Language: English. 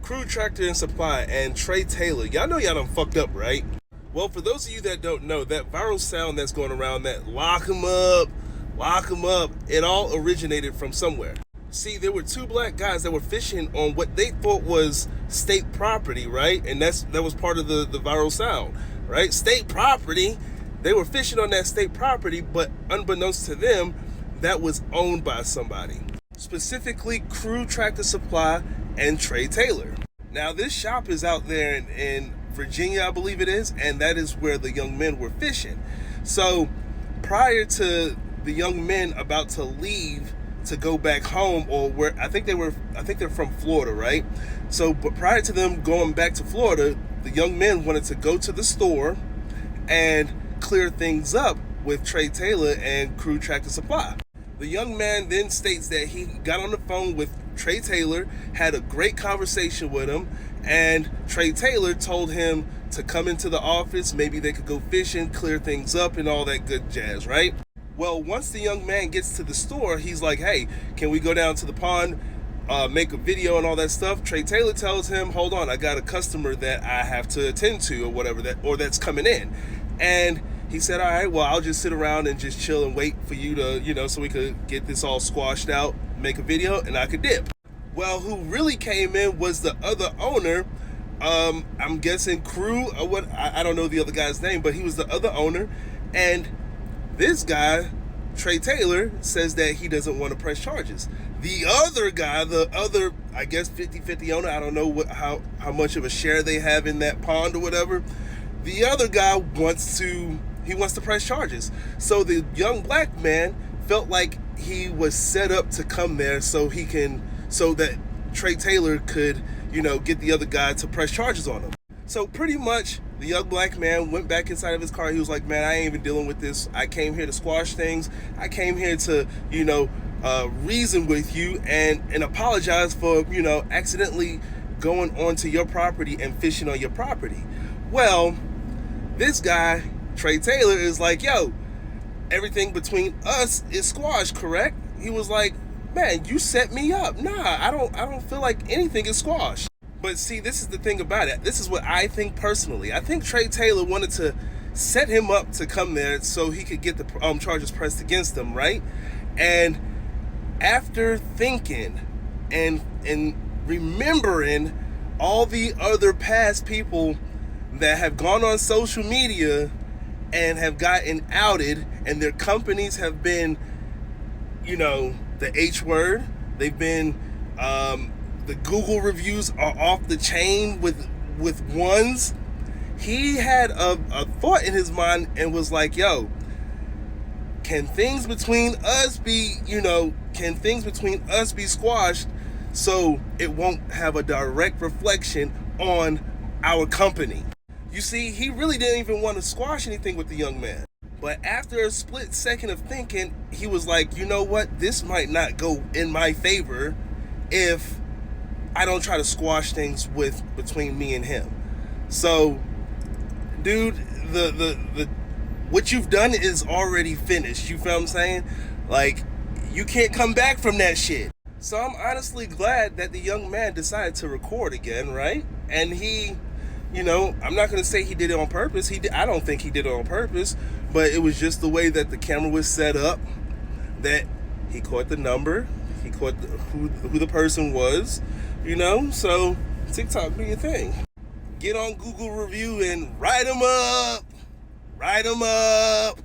Crew Tractor and Supply and Trey Taylor. Y'all know y'all done fucked up, right? Well, for those of you that don't know, that viral sound that's going around, that lock 'em up, it all originated from somewhere. See, there were two black guys that were fishing on what they thought was state property, right? And that was part of the viral sound, right? State property. They were fishing on that state property, but unbeknownst to them, that was owned by somebody. Specifically, Crew Tractor Supply and Trey Taylor. Now, this shop is out there in Virginia, I believe it is, and that is where the young men were fishing. So, prior to the young men about to leave to go back home, or where I think they're from Florida, right? So, but prior to them going back to Florida, the young men wanted to go to the store and clear things up with Trey Taylor and Crew Tractor Supply. The young man then states that he got on the phone with Trey Taylor, had a great conversation with him, and Trey Taylor told him to come into the office, maybe they could go fishing, clear things up, and all that good jazz, right? Well, once the young man gets to the store, he's like, hey, can we go down to the pond, make a video and all that stuff? Trey Taylor tells him, hold on, I got a customer that I have to attend to, or whatever, that's coming in. And he said, all right, well, I'll just sit around and just chill and wait for you to, so we could get this all squashed out, make a video, and I could dip. Well, who really came in was the other owner. I'm guessing Crew, or what, I don't know the other guy's name, but he was the other owner. And this guy, Trey Taylor, says that he doesn't want to press charges. The other guy, I guess, 50-50 owner, I don't know how much of a share they have in that pond or whatever. The other guy wants to press charges. So the young black man felt like he was set up to come there so that Trey Taylor could, get the other guy to press charges on him. So pretty much the young black man went back inside of his car. He was like, man, I ain't even dealing with this. I came here to squash things. I came here to, reason with you and apologize for, accidentally going onto your property and fishing on your property. Well, this guy, Trey Taylor, is like, yo, everything between us is squashed, correct? He was like, man, you set me up. Nah, I don't feel like anything is squashed. But see, this is the thing about it. This is what I think personally. I think Trey Taylor wanted to set him up to come there so he could get the charges pressed against him, right? And after thinking and remembering all the other past people that have gone on social media and have gotten outed, and their companies have been, the H word. They've been, the Google reviews are off the chain with ones. He had a thought in his mind and was like, yo, can things between us be squashed so it won't have a direct reflection on our company? You see, he really didn't even want to squash anything with the young man. But after a split second of thinking, he was like, you know what? This might not go in my favor if I don't try to squash things between me and him. So, dude, the what you've done is already finished. You feel what I'm saying? Like, you can't come back from that shit. So I'm honestly glad that the young man decided to record again, right? And he, I'm not going to say he did it on purpose. I don't think he did it on purpose, but it was just the way that the camera was set up that he caught the number. He caught who the person was, So TikTok, do your thing. Get on Google review and write them up. Write them up.